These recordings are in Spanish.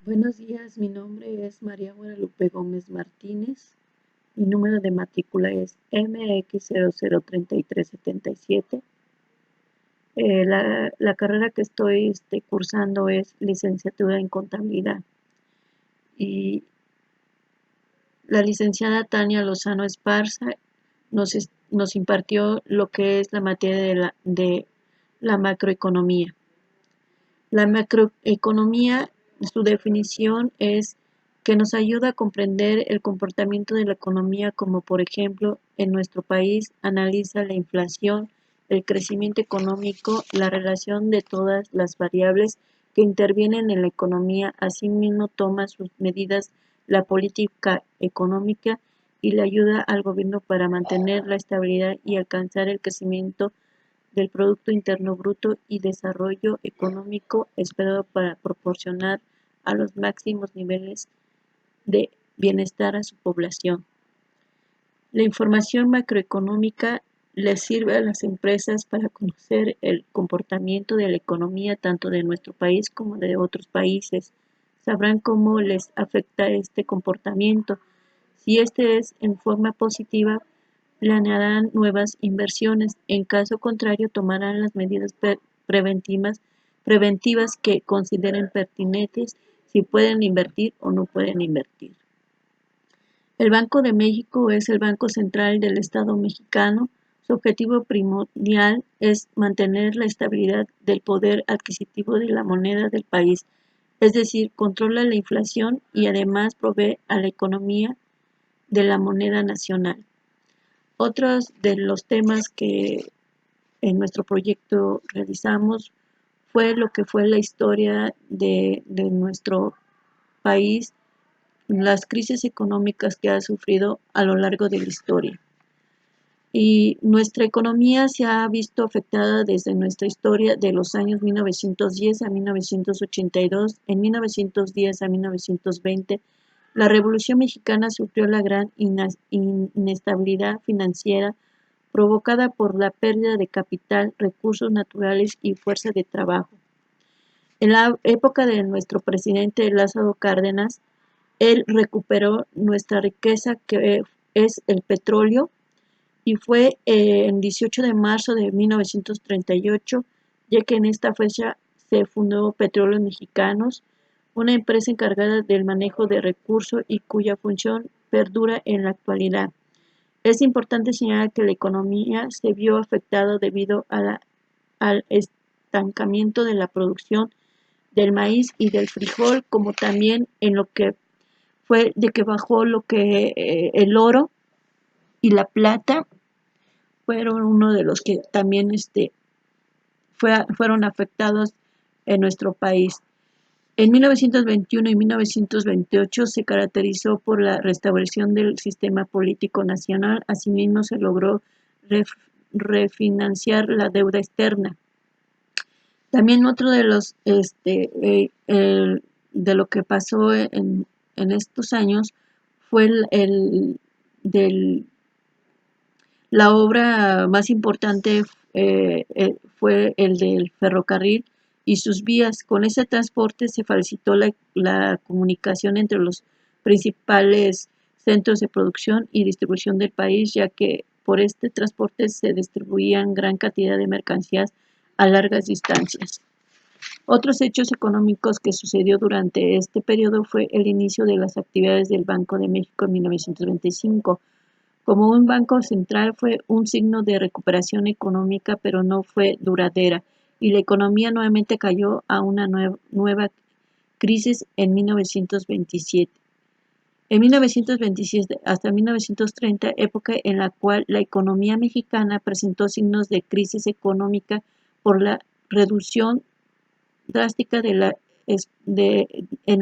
Buenos días, mi nombre es María Guadalupe Gómez Martínez. Mi número de matrícula es MX003377. La carrera que estoy cursando es licenciatura en contabilidad. Y la licenciada Tania Lozano Esparza nos impartió lo que es la materia de la macroeconomía. La macroeconomía, su definición es que nos ayuda a comprender el comportamiento de la economía, como por ejemplo en nuestro país analiza la inflación, el crecimiento económico, la relación de todas las variables que intervienen en la economía, asimismo toma sus medidas la política económica y le ayuda al gobierno para mantener la estabilidad y alcanzar el crecimiento del Producto Interno Bruto y desarrollo económico esperado para proporcionar a los máximos niveles de bienestar a su población. La información macroeconómica les sirve a las empresas para conocer el comportamiento de la economía tanto de nuestro país como de otros países. Sabrán cómo les afecta este comportamiento. Si este es en forma positiva, planearán nuevas inversiones. En caso contrario, tomarán las medidas preventivas que consideren pertinentes, si pueden invertir o no pueden invertir. El Banco de México es el Banco Central del Estado mexicano. Su objetivo primordial es mantener la estabilidad del poder adquisitivo de la moneda del país, es decir, controla la inflación y además provee a la economía de la moneda nacional. Otros de los temas que en nuestro proyecto realizamos fue lo que fue la historia de nuestro país, las crisis económicas que ha sufrido a lo largo de la historia. Y nuestra economía se ha visto afectada desde nuestra historia de los años 1910 a 1982, en 1910 a 1920. La Revolución Mexicana sufrió la gran inestabilidad financiera provocada por la pérdida de capital, recursos naturales y fuerza de trabajo. En la época de nuestro presidente Lázaro Cárdenas, él recuperó nuestra riqueza que es el petróleo y fue en 18 de marzo de 1938, ya que en esta fecha se fundó Petróleos Mexicanos, una empresa encargada del manejo de recursos y cuya función perdura en la actualidad. Es importante señalar que la economía se vio afectada debido al estancamiento de la producción del maíz y del frijol, como también en lo que fue de que bajó lo que el oro y la plata fueron uno de los que también fueron afectados en nuestro país. En 1921 y 1928 se caracterizó por la restauración del sistema político nacional, asimismo se logró refinanciar la deuda externa. También otro de los de lo que pasó en estos años fue la obra más importante fue el del ferrocarril y sus vías. Con ese transporte se facilitó la comunicación entre los principales centros de producción y distribución del país, ya que por este transporte se distribuían gran cantidad de mercancías a largas distancias. Otros hechos económicos que sucedió durante este periodo fue el inicio de las actividades del Banco de México en 1925. Como un banco central fue un signo de recuperación económica, pero no fue duradera, y la economía nuevamente cayó a una nueva crisis en 1927. En 1927 hasta 1930, época en la cual la economía mexicana presentó signos de crisis económica por la reducción drástica en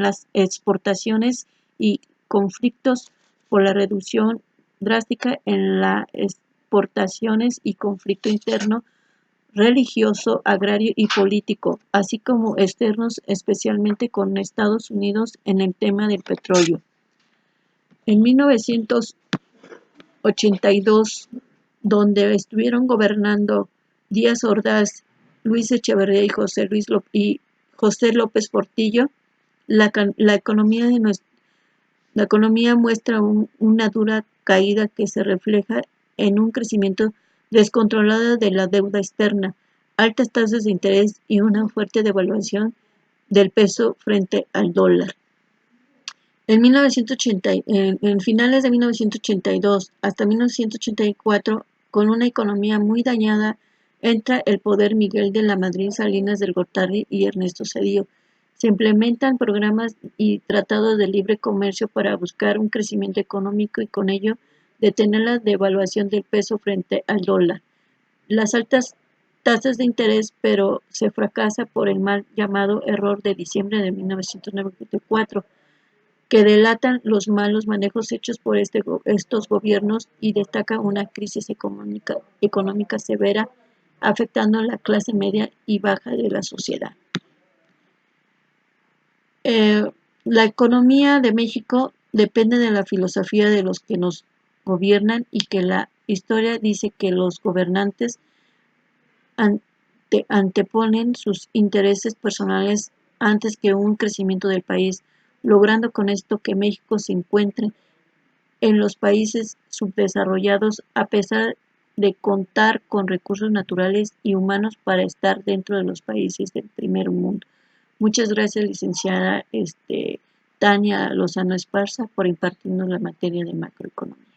las exportaciones y conflictos por la reducción drástica en las exportaciones y conflicto interno, religioso, agrario y político, así como externos, especialmente con Estados Unidos en el tema del petróleo. En 1982, donde estuvieron gobernando Díaz Ordaz, Luis Echeverría y José López Portillo, La economía muestra una dura caída que se refleja en un crecimiento descontrolado de la deuda externa, altas tasas de interés y una fuerte devaluación del peso frente al dólar. En finales de 1982 hasta 1984, con una economía muy dañada, entra el poder Miguel de la Madrid, Salinas del Gortari y Ernesto Zedillo. Se implementan programas y tratados de libre comercio para buscar un crecimiento económico y con ello detener la devaluación del peso frente al dólar. Las altas tasas de interés, pero se fracasa por el mal llamado error de diciembre de 1994 que delatan los malos manejos hechos por estos gobiernos y destaca una crisis económica severa afectando a la clase media y baja de la sociedad. La economía de México depende de la filosofía de los que nos gobiernan y que la historia dice que los gobernantes anteponen sus intereses personales antes que un crecimiento del país, logrando con esto que México se encuentre en los países subdesarrollados a pesar de contar con recursos naturales y humanos para estar dentro de los países del primer mundo. Muchas gracias, licenciada Tania Lozano Esparza, por impartirnos la materia de macroeconomía.